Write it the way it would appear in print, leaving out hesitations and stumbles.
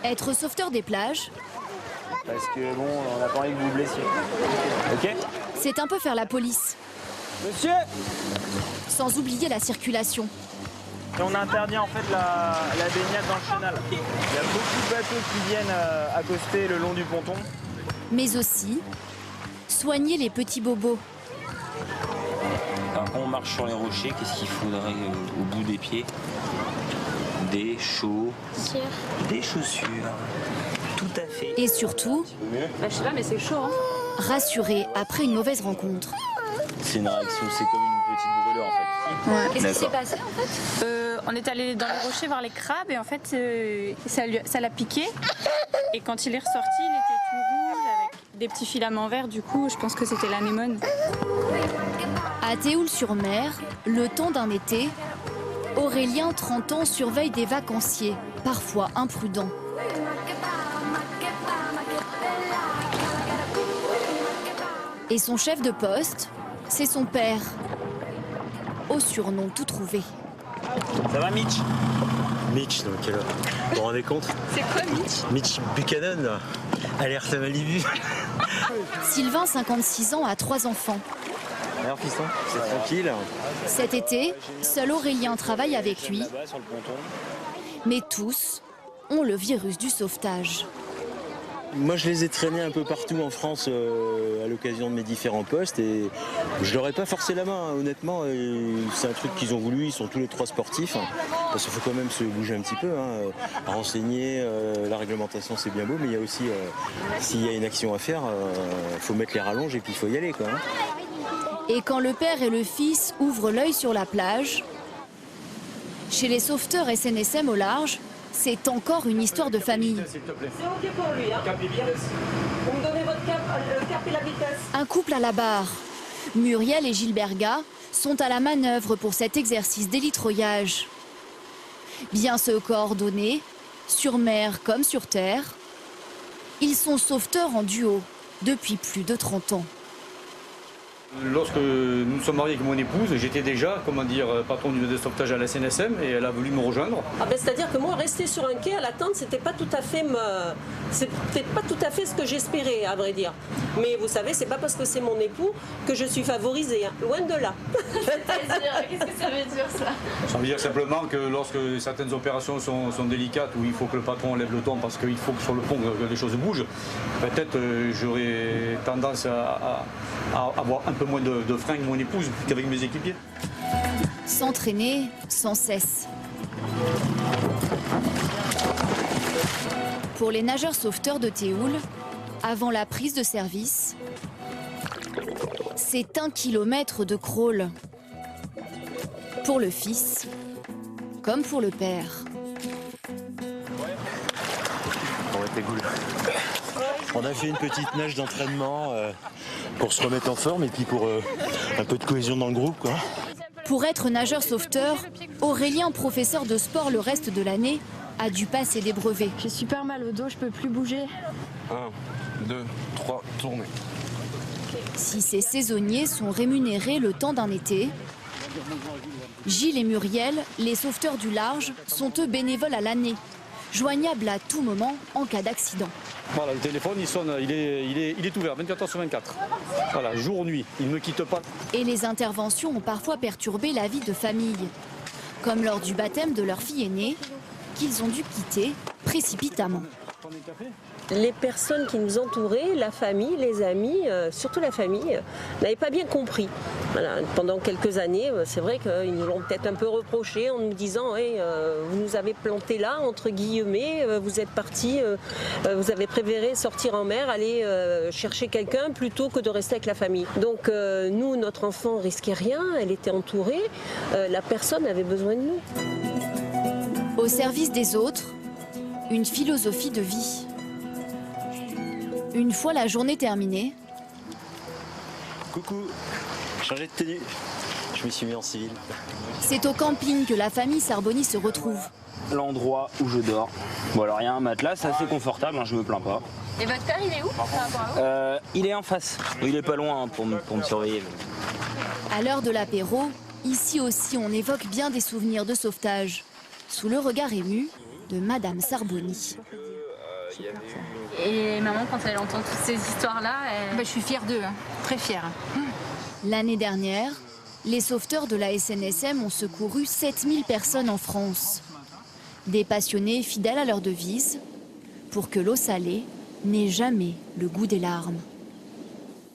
Être sauveteur des plages, parce que bon, on n'a pas envie que vous vous blessiez. Ok? c'est un peu faire la police, Monsieur! sans oublier la circulation. Et on interdit en fait la baignade dans le chenal. Il y a beaucoup de bateaux qui viennent accoster le long du ponton. Mais aussi soigner les petits bobos. Alors, quand on marche sur les rochers, qu'est-ce qu'il faudrait au bout des pieds? Des chaussures. Des chaussures. Tout à fait. Et surtout, Bah, je sais pas, mais c'est chaud. Hein. rassurer après une mauvaise rencontre. C'est une réaction, c'est comme une petite brûlure en fait. Qu'est-ce qui s'est D'accord. passé en fait? On est allé dans les rochers voir les crabes et en fait ça l'a piqué. Et quand il est ressorti, il était tout rouge avec des petits filaments verts. Du coup, je pense que c'était l'anémone. À Théoul-sur-Mer, le temps d'un été, Aurélien, 30 ans, surveille des vacanciers, parfois imprudents. Et son chef de poste, c'est son père, au surnom tout trouvé. Ça va, Mitch? Mitch, donc vous vous rendez compte? C'est quoi, Mitch? Mitch Buchanan, alerte à Malibu. Sylvain, 56 ans, a 3 enfants. Alors fiston, c'est tranquille. Cet été, seul Aurélien travaille avec lui, Là-bas, sur le ponton. mais tous ont le virus du sauvetage. Moi je les ai traînés un peu partout en France à l'occasion de mes différents postes et je leur ai pas forcé la main, hein, honnêtement. C'est un truc qu'ils ont voulu, ils sont tous les 3 sportifs. Hein, parce qu'il faut quand même se bouger un petit peu. Hein, renseigner, la réglementation c'est bien beau, mais il y a aussi, s'il y a une action à faire, faut mettre les rallonges et puis il faut y aller, quoi. Hein. Et quand le père et le fils ouvrent l'œil sur la plage, chez les sauveteurs SNSM au large, c'est encore une histoire de famille. C'est OK pour lui. Hein. Vous me donnez votre cap, le cap et la vitesse. Un couple à la barre. Muriel et Gilles Berga sont à la manœuvre pour cet exercice d'hélitreuillage. Bien se coordonner, sur mer comme sur terre, ils sont sauveteurs en duo depuis plus de 30 ans. Lorsque nous sommes mariés avec mon épouse, j'étais déjà, patron du sauvetage à la SNSM et elle a voulu me rejoindre. Ah ben, c'est-à-dire que moi, rester sur un quai à l'attente, c'était pas tout à fait ce que j'espérais, à vrai dire. Mais vous savez, c'est pas parce que c'est mon époux que je suis favorisée, hein. Loin de là. Qu'est-ce que ça veut dire ça? Ça veut dire simplement que lorsque certaines opérations sont délicates, où il faut que le patron lève le ton parce qu'il faut que sur le pont que les choses bougent, peut-être j'aurais tendance à avoir un peu moins de frein avec mon épouse qu'avec mes équipiers. S'entraîner sans cesse. Pour les nageurs sauveteurs de Théoul, avant la prise de service, c'est 1 kilomètre de crawl. Pour le fils, comme pour le père. Bon, ouais, t'es cool. On a fait une petite nage d'entraînement pour se remettre en forme et puis pour un peu de cohésion dans le groupe, quoi. Pour être nageur sauveteur, Aurélien, professeur de sport le reste de l'année, a dû passer des brevets. J'ai super mal au dos, je peux plus bouger. 1, 2, 3, tournez. Si ces saisonniers sont rémunérés le temps d'un été, Gilles et Muriel, les sauveteurs du large, sont eux bénévoles à l'année, joignables à tout moment en cas d'accident. Voilà, le téléphone il sonne, il est ouvert 24 heures sur 24. Voilà, jour ou nuit, il ne me quitte pas. Et les interventions ont parfois perturbé la vie de famille, comme lors du baptême de leur fille aînée, qu'ils ont dû quitter précipitamment. Les personnes qui nous entouraient, la famille, les amis, surtout la famille, n'avaient pas bien compris. Voilà, pendant quelques années, c'est vrai qu'ils nous l'ont peut-être un peu reproché en nous disant hey, vous nous avez planté là, entre guillemets, vous êtes partis, vous avez préféré sortir en mer, aller chercher quelqu'un plutôt que de rester avec la famille. Donc nous, notre enfant risquait rien, elle était entourée, la personne avait besoin de nous. Au service des autres, une philosophie de vie. Une fois la journée terminée, Coucou, changé de tenue. Je me suis mis en civil. c'est au camping que la famille Sarboni se retrouve. L'endroit où je dors. Bon alors il y a un matelas, c'est assez confortable, hein, je me plains pas. Et votre père, il est où par rapport à vous? Il est en face, il est pas loin hein, pour me surveiller. À l'heure de l'apéro, ici aussi on évoque bien des souvenirs de sauvetage, sous le regard ému de Madame Sarboni. super, ça. Et maman, quand elle entend toutes ces histoires-là, je suis fière d'eux, hein. Très fière. L'année dernière, les sauveteurs de la SNSM ont secouru 7000 personnes en France. Des passionnés fidèles à leur devise, pour que l'eau salée n'ait jamais le goût des larmes.